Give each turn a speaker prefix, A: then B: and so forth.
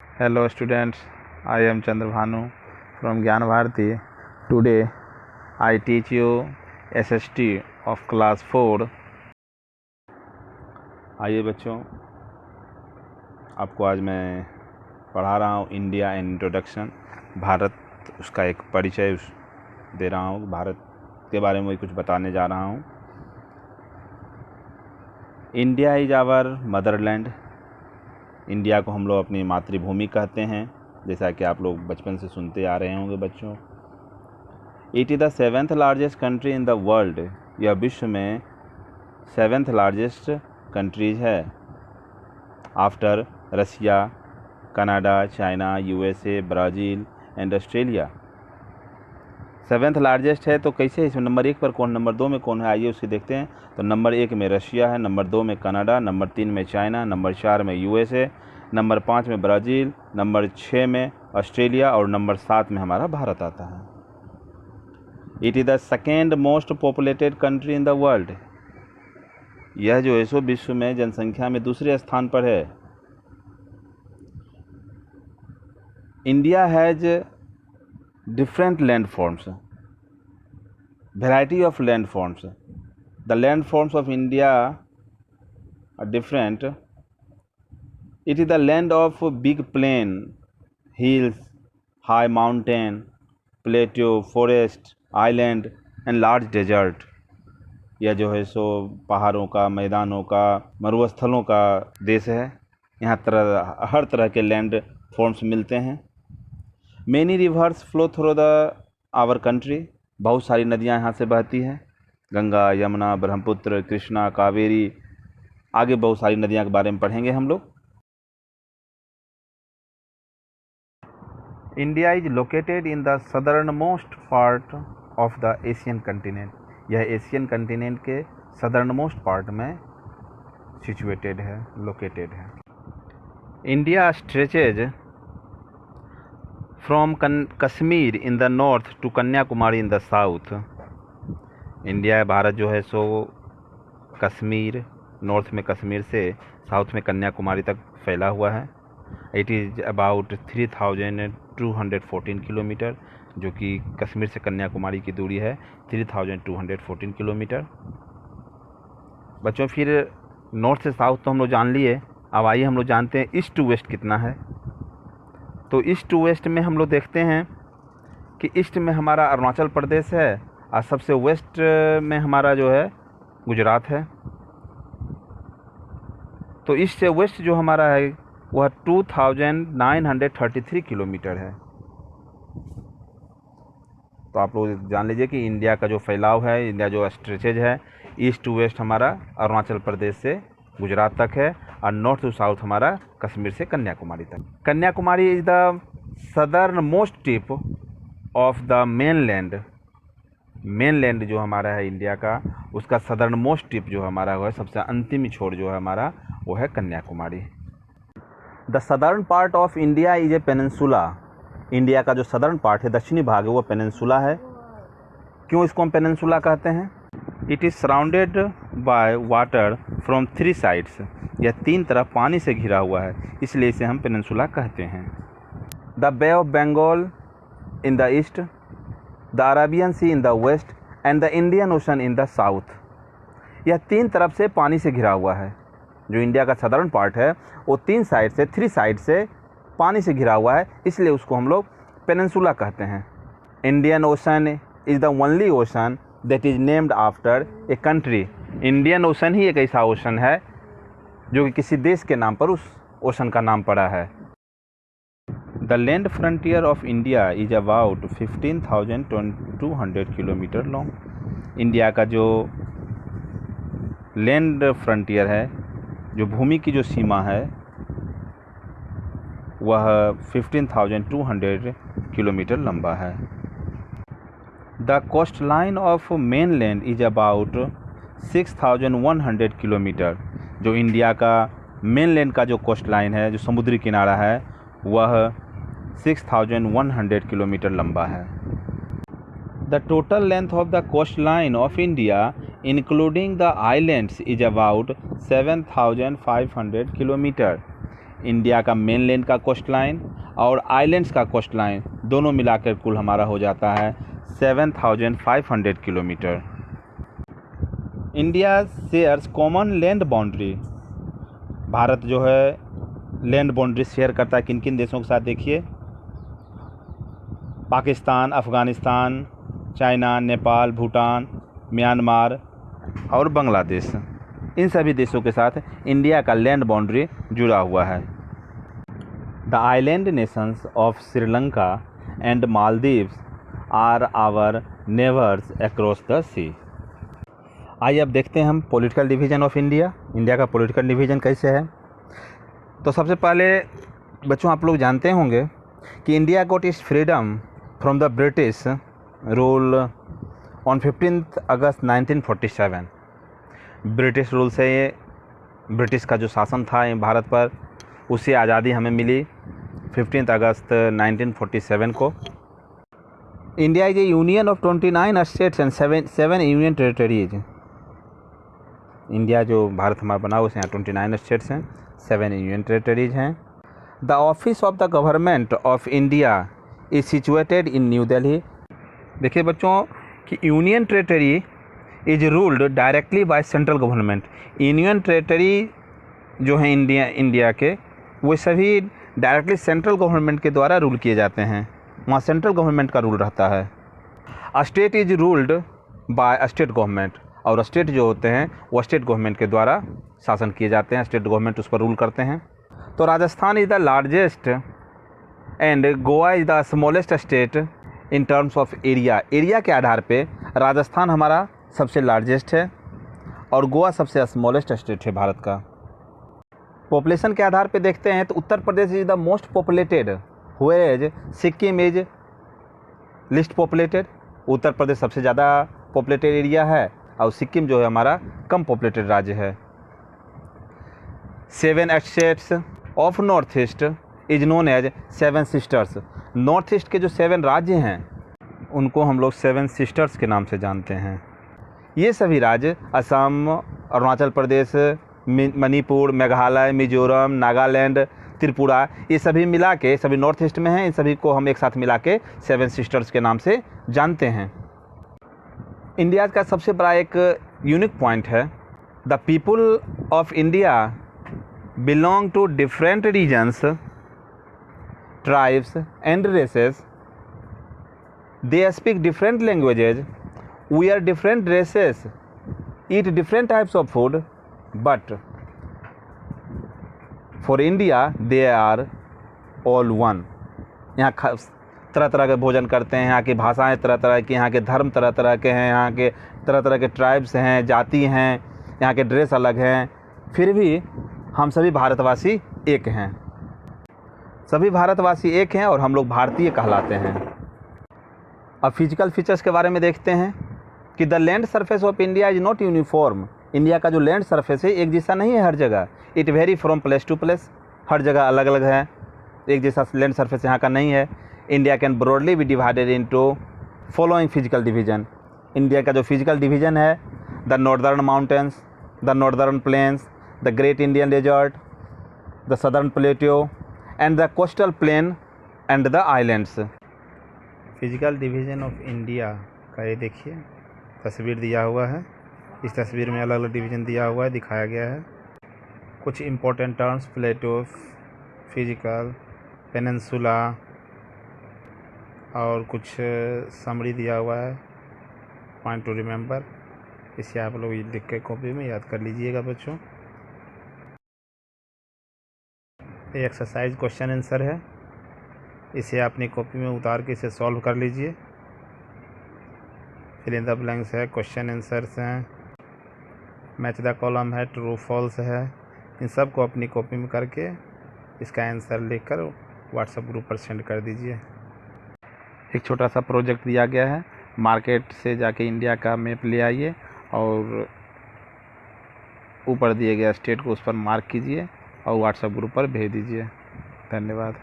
A: Hello students, I am Chandrabhanu from Gyan Bharati. Today I teach you SST of class 4.
B: आइए बच्चों, आपको आज मैं पढ़ा रहा हूँ इंडिया एंड इंट्रोडक्शन, भारत, उसका एक परिचय दे रहा हूँ। भारत के बारे में कुछ बताने जा रहा हूँ। India is our motherland. India को हम लोग अपनी मातृभूमि कहते हैं, जैसा कि आप लोग बचपन से सुनते आ रहे होंगे बच्चों। It is the 7th largest country in the world. यह विश्व में 7th लार्जेस्ट कंट्रीज है, after Russia, Canada, China, USA, Brazil and Australia. 7th largest है तो कैसे इसमें नंबर 1 पर कौन, नंबर 2 में कौन है, आइए उसकी देखते हैं। तो नंबर 1 में रशिया है, नंबर 2 में कनाडा, नंबर 3 में चाइना, नंबर 4 में USA, नंबर 5 में ब्राज़ील, नंबर 6 में ऑस्ट्रेलिया और नंबर 7 में हमारा भारत आता है। It is the second most populated country in the world. यह जो है सो विश्व में जनसंख्या में दूसरे स्थान पर है। India has different landforms, variety of landforms. The landforms of India are different. It is the land of big plain, hills, high mountain, plateau, forest, island and large desert. यह जो है सो पहाड़ों का, मैदानों का, मरुस्थलों का देश है। यहाँ हर तरह के लैंड फॉर्म्स मिलते हैं। Many rivers flow through our country. बहुत सारी नदियाँ यहाँ से बहती हैं, गंगा, यमुना, ब्रह्मपुत्र, कृष्णा, कावेरी, आगे बहुत सारी नदियाँ के बारे में पढ़ेंगे हम लोग।
A: India is located in the southernmost part of the Asian continent. यह एशियन कंटिनेंट के सदर्नमोस्ट पार्ट में सिचुएटेड है, लोकेटेड है। India stretches from Kashmir in the north to Kanyakumari in the south. India, Bharat जो है सो कश्मीर, नॉर्थ में कश्मीर से साउथ में कन्याकुमारी तक फैला हुआ है। इट इज़ अबाउट 3214 किलोमीटर, जो कि कश्मीर से कन्याकुमारी की दूरी है 3214 किलोमीटर। बच्चों, फिर नॉर्थ से साउथ तो हम लोग जान लिए, अब आइए हम लोग जानते हैं ईस्ट टू वेस्ट कितना है। तो ईस्ट टू वेस्ट में हम लोग देखते हैं कि ईस्ट में हमारा अरुणाचल प्रदेश है और सबसे वेस्ट में हमारा जो है गुजरात है। तो ईस्ट से वेस्ट जो हमारा है वह 2933 किलोमीटर है। तो आप लोग जान लीजिए कि इंडिया का जो फैलाव है, इंडिया जो स्ट्रेचेज है, ईस्ट टू वेस्ट हमारा अरुणाचल प्रदेश से गुजरात तक है और नॉर्थ टू साउथ हमारा कश्मीर से कन्याकुमारी तक। Kanyakumari is the southern most tip of the mainland. Mainland जो हमारा है इंडिया का, उसका सदर्न मोस्ट टिप जो हमारा है, सबसे अंतिम छोर जो है हमारा, वो है Kanyakumari. The southern part of India is a peninsula. India का जो सदर्न पार्ट है, दक्षिणी भाग है, वो पेनिनसुला है। क्यों इसको हम पेनिनसुला कहते हैं? It is surrounded by water from 3 sides. यह 3 तरफ पानी से घिरा हुआ है, इसलिए इसे हम पेनिनसुला कहते हैं। The Bay of Bengal in the east, the Arabian Sea in the west and the Indian Ocean in the south. यह 3 तरफ से पानी से घिरा हुआ है। जो इंडिया का सदर्न पार्ट है वो 3 साइड से पानी से घिरा हुआ है, इसलिए उसको हम लोग पेनिनसुला कहते हैं। Indian ocean is the only ocean that is named after a country. Indian ocean ही एक ऐसा ओशन है जो कि किसी देश के नाम पर उस ओशन का नाम पड़ा है। The land frontier of India is about 15,200 kilometre long. India का जो लैंड फ्रंटियर है, जो भूमि की जो सीमा है, वह 15,200 किलोमीटर लंबा है। The coast line of mainland is about 6,100 kilometre. जो इंडिया का मेनलैंड का जो कोस्ट लाइन है, जो समुद्री किनारा है, वह 6,100 किलोमीटर लंबा है। The total length of the coast line of India including the islands is about 7,500 kilometre.
B: India का मेन लैंड का कोस्ट लाइन और आइलैंड्स का कोस्ट लाइन दोनों मिलाकर कुल हमारा हो जाता है 7,500 kilometre. India shares common land boundary, Bharat जो है लैंड बाउंड्री शेयर करता है किन किन देशों के साथ, देखिए पाकिस्तान, अफ़गानिस्तान, चाइना, नेपाल, भूटान, म्यांमार और बांग्लादेश, इन सभी देशों के साथ इंडिया का लैंड बाउंड्री जुड़ा हुआ है। The island nations of Sri Lanka and Maldives are our neighbours across the sea. आइए अब देखते हैं हम political division of India, India का पॉलिटिकल डिवीज़न कैसे है। तो सबसे पहले बच्चों आप लोग जानते होंगे कि India got its freedom from the British rule on 15 August 1947। British rule से ब्रिटिश का जो शासन था भारत पर, उससे आज़ादी हमें मिली 15 अगस्त 1947 को। India is A union of 29 states and 7 union territories. India जो भारत हमारा बना उसमें 29 स्टेट्स हैं, 7 यूनियन टेरिटरीज हैं। The office of the government of India is situated in new Delhi. देखिए बच्चों कि union territory is ruled directly by central government. Union territory जो है इंडिया के, वो सभी डायरेक्टली सेंट्रल गवर्नमेंट के द्वारा रूल किए जाते हैं, वहाँ सेंट्रल गवर्नमेंट का रूल रहता है। A state is ruled by state government, और स्टेट जो होते हैं वो स्टेट गवर्नमेंट के द्वारा शासन किए जाते हैं, स्टेट गवर्नमेंट उस पर रूल करते हैं। तो Rajasthan is the largest and Goa is the smallest state in terms of area. Area के आधार पे राजस्थान हमारा सबसे लार्जेस्ट है और गोवा सबसे स्मॉलेस्ट स्टेट है भारत का। पॉपुलेशन के आधार पे देखते हैं तो Uttar Pradesh is the most populated, whereas Sikkim is least populated. Uttar Pradesh सबसे ज़्यादा पॉपुलेटेड एरिया है और सिक्किम जो है हमारा कम पॉपुलेटेड राज्य है। 7 states of north east is known as 7 sisters. North east के जो 7 राज्य हैं उनको हम लोग 7 सिस्टर्स के नाम से जानते हैं। ये सभी राज्य असम, अरुणाचल प्रदेश, मणिपुर, मेघालय, मिजोरम, नागालैंड, त्रिपुरा, ये सभी मिला के सभी नॉर्थ ईस्ट में हैं। इन सभी को हम एक साथ मिला के 7 सिस्टर्स के नाम से जानते हैं। इंडिया का सबसे बड़ा एक यूनिक पॉइंट है, the people of India belong to different regions, tribes and races. They speak different languages, we are different races, eat different types of food, but for India they are all one। यहाँ तरह तरह के भोजन करते हैं, यहाँ की भाषाएं तरह तरह की, यहाँ के धर्म तरह तरह के हैं, यहाँ के तरह तरह के ट्राइब्स हैं, जाति हैं, यहाँ के ड्रेस अलग हैं, फिर भी हम सभी भारतवासी एक हैं। सभी भारतवासी एक हैं और हम लोग भारतीय कहलाते हैं। अब फिजिकल फीचर्स के बारे में देखते हैं कि the land surface of India is not uniform. India का जो लैंड सरफेस है एक जैसा नहीं है हर जगह, it vary from place to place, हर जगह अलग अलग है, एक जैसा लैंड सरफेस यहाँ का नहीं है। India can broadly be divided into following physical division. India का जो फिजिकल डिवीजन है, the northern mountains, the northern plains, the great Indian desert, the southern plateau and the coastal plain and the islands. Physical division of India का ये देखिए तस्वीर दिया हुआ है। इस तस्वीर में अलग अलग डिवीज़न दिया हुआ है, दिखाया गया है। कुछ इम्पोर्टेंट टर्म्स, प्लेटो, फिजिकल, पेनिनसुला और कुछ समरी दिया हुआ है, पॉइंट टू रिमेंबर। इसे आप लोग लिख के कॉपी में याद कर लीजिएगा बच्चों। ये एक्सरसाइज क्वेश्चन आंसर है, इसे अपनी कॉपी में उतार के इसे सॉल्व कर लीजिए। फिल इन द ब्लैंक्स है, क्वेश्चन आंसर्स हैं, मैच द कॉलम है, ट्रू फॉल्स है। इन सब को अपनी कॉपी में करके इसका आंसर लिखकर व्हाट्सएप ग्रुप पर सेंड कर दीजिए। एक छोटा सा प्रोजेक्ट दिया गया है, मार्केट से जाके इंडिया का मैप ले आइए और ऊपर दिए गए स्टेट को उस पर मार्क कीजिए और व्हाट्सएप ग्रुप पर भेज दीजिए। धन्यवाद।